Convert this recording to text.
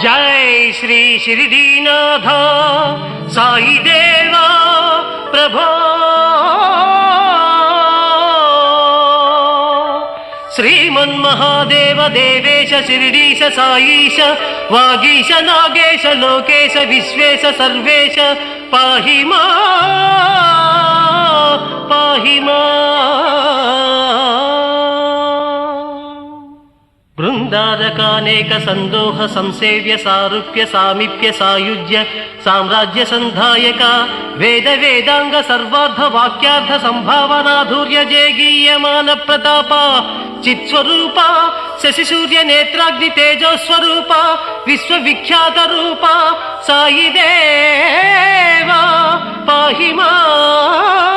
जय श्री शिरडीनाथ साई देवा प्रभो श्रीमन्महादेव देवेश शिरडीश साईश वागीश नागेश लोकेश विश्वेश सर्वेश पाहि मां बृंदारकानेक संदोह संसेव्य सारूप्य सामीप्य सायुज्य साम्राज्य संधायक वेद वेदांग सर्वार्थ वाक्यार्थ संभावनाधुर्य जयगीयमान प्रताप चित्स्वरूप शशि सूर्य नेत्राग्नि तेजो स्वरूप विश्वविख्यात रूप साई देवा पाहि मां।